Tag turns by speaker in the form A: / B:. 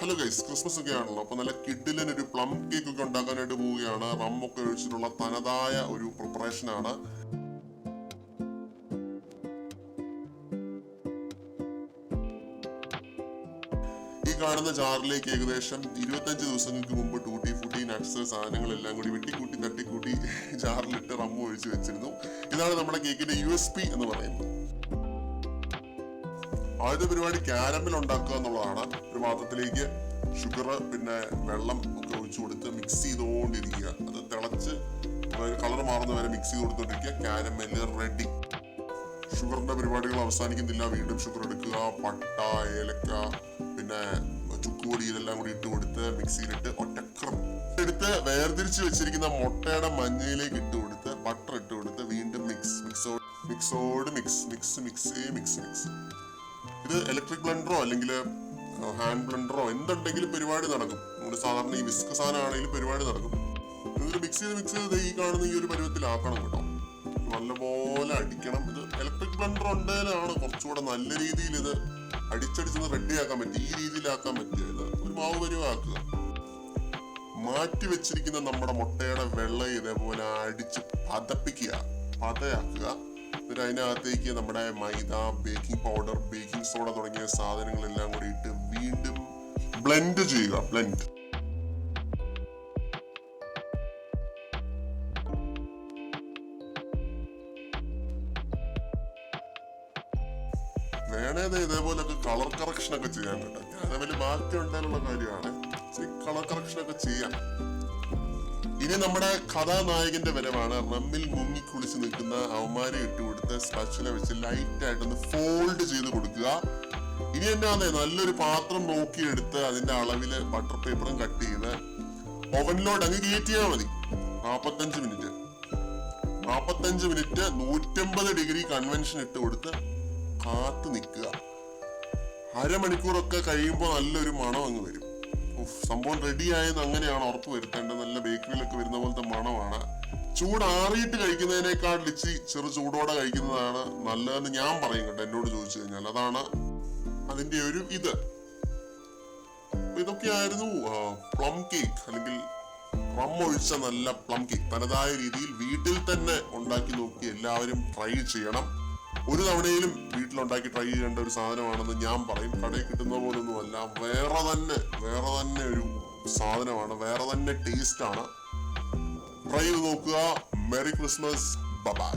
A: Hello guys, Christmas ഒക്കെ ആണല്ലോ. അപ്പൊ നല്ല കിഡിലിന് ഒരു പ്ലം കേക്ക് ഒക്കെ ഉണ്ടാക്കാനായിട്ട് പോവുകയാണ്. റം ഒക്കെ ഒഴിച്ചിട്ടുള്ള തനതായ ഒരു പ്രിപ്പറേഷൻ ആണ്. ഈ കാണുന്ന ജാറിലേക്ക് ഏകദേശം 25 ദിവസങ്ങൾക്ക് മുമ്പ് ടൂട്ടി ഫൂട്ടി നട്ട്സ് സാധനങ്ങളെല്ലാം കൂടി വെട്ടിക്കൂട്ടി തട്ടിക്കൂട്ടി ജാറിലിട്ട് റം ഒഴിച്ച് വെച്ചിരുന്നു. ഇതാണ് നമ്മുടെ കേക്കിന്റെ USP എന്ന് പറയുന്നത്. ആദ്യത്തെ പരിപാടി കാരമൽ ഉണ്ടാക്കുക എന്നുള്ളതാണ്. ഒരു പാത്രത്തിലേക്ക് ഷുഗർ പിന്നെ വെള്ളം ഒക്കെ ഒഴിച്ചു കൊടുത്ത് മിക്സ് ചെയ്തുകൊണ്ടിരിക്കുക. അത് തിളച്ച് കളർ മാറുന്ന വരെ മിക്സ് ചെയ്ത് കൊടുത്തോണ്ടിരിക്കുക. Caramel ready. ഷുഗറിന്റെ പരിപാടികൾ അവസാനിക്കുന്നില്ല. വീണ്ടും ഷുഗർ എടുക്കുക, പട്ട, ഏലക്ക, പിന്നെ ചുക്കുപൊടി ഇതെല്ലാം കൂടി ഇട്ട് കൊടുത്ത് മിക്സിയിലിട്ട് ഒറ്റക്രം എടുത്ത് വേർതിരിച്ച് വെച്ചിരിക്കുന്ന മുട്ടയുടെ മഞ്ഞയിലേക്ക് ഇട്ട് കൊടുത്ത് ബട്ടർ ഇട്ട് കൊടുത്ത് വീണ്ടും മിക്സ്. ഇത് ഇലക്ട്രിക് ബ്ലെൻഡറോ അല്ലെങ്കിൽ ഹാൻഡ് ബ്ലെൻഡറോ എന്തുണ്ടെങ്കിലും പരിപാടി നടക്കും. നമ്മുടെ സാധാരണ ഈ വിസ്ക് സാധനമാണെങ്കിലും പരിപാടി നടക്കും. ഇതിൽ മിക്സ് ചെയ്ത് ഈ കാണുന്ന ഈ ഒരു പരുവത്തിലാക്കണം കേട്ടോ. നല്ലപോലെ അടിക്കണം. ഇത് ഇലക്ട്രിക് ബ്ലെൻഡർ ഉണ്ടെങ്കിലാണ് കുറച്ചുകൂടെ നല്ല രീതിയിൽ ഇത് അടിച്ചടിച്ചൊന്ന് റെഡിയാക്കാൻ പറ്റും. ഈ രീതിയിലാക്കാൻ പറ്റിയത് ഒരു മാവ് പരുവാക്കുക. മാറ്റി വെച്ചിരിക്കുന്ന നമ്മുടെ മുട്ടയുടെ വെള്ളം ഇതേപോലെ അടിച്ച് പതയാക്കുക. എന്നിട്ട് അതിനകത്തേക്ക് നമ്മുടെ മൈദ, ബേക്കിംഗ് പൗഡർ, ബേക്കിംഗ് സോഡ തുടങ്ങിയ സാധനങ്ങളെല്ലാം കൂടി ഇട്ട് വീണ്ടും ബ്ലെൻഡ് ചെയ്യുക. വേണേത് ഇതേപോലൊക്കെ കളർ കറക്ഷൻ ഒക്കെ ചെയ്യാൻ കേട്ടോ. ഞാൻ വലിയ മാറ്റം ഉണ്ടാകാനുള്ള കാര്യമാണ്. കളർ കറക്ഷൻ ഒക്കെ ചെയ്യാം. ഇനി നമ്മുടെ കഥാനായകന്റെ വരവാണ്. റമ്മിൽ മുങ്ങി കുളിച്ച് നിൽക്കുന്ന അവന്മാരെ ഇട്ടുകൊടുത്ത് സ്പാച്ചുല വെച്ച് ലൈറ്റ് ആയിട്ടൊന്ന് ഫോൾഡ് ചെയ്ത് കൊടുക്കുക. ഇനി എന്നാന്നേ നല്ലൊരു പാത്രം നോക്കിയെടുത്ത് അതിന്റെ അളവില് ബട്ടർ പേപ്പറും കട്ട് ചെയ്ത് ഓവനിലോട്ട് അങ്ങ് കയറ്റിയാൽ മതി. 45 മിനിറ്റ് 150 ഡിഗ്രി കൺവെൻഷൻ ഇട്ട് കൊടുത്ത് കാത്തു നിൽക്കുക. അരമണിക്കൂറൊക്കെ കഴിയുമ്പോൾ നല്ലൊരു മണം അങ്ങ് വരും. സംഭവം റെഡി ആയെന്ന് അങ്ങനെയാണ് ഉറപ്പ് വരുത്തേണ്ടത്. നല്ല ബേക്കറിയിലൊക്കെ വരുന്ന പോലത്തെ മണമാണ്. ചൂടാറിയിട്ട് കഴിക്കുന്നതിനേക്കാൾ ചെറു ചൂടോടെ കഴിക്കുന്നതാണ് നല്ലതെന്ന് ഞാൻ പറയും കേട്ടോ. എന്നോട് ചോദിച്ചു കഴിഞ്ഞാൽ അതാണ് അതിന്റെ ഒരു ഇത്. ഇതൊക്കെയായിരുന്നു പ്ലം കേക്ക് അല്ലെങ്കിൽ റം ഒഴിച്ച നല്ല പ്ലം കേക്ക്. തനതായ രീതിയിൽ വീട്ടിൽ തന്നെ ഉണ്ടാക്കി നോക്കി എല്ലാവരും ട്രൈ ചെയ്യണം. ഒരു തവണയിലും വീട്ടിലുണ്ടാക്കി ട്രൈ ചെയ്യേണ്ട ഒരു സാധനമാണെന്ന് ഞാൻ പറയും. കടയിൽ കിട്ടുന്ന പോലൊന്നുമല്ല. വേറെ തന്നെ ഒരു സാധനമാണ്. വേറെ തന്നെ ടേസ്റ്റ് ആണ്. ട്രൈ ചെയ്ത് നോക്കുക. Merry Christmas. ബൈ.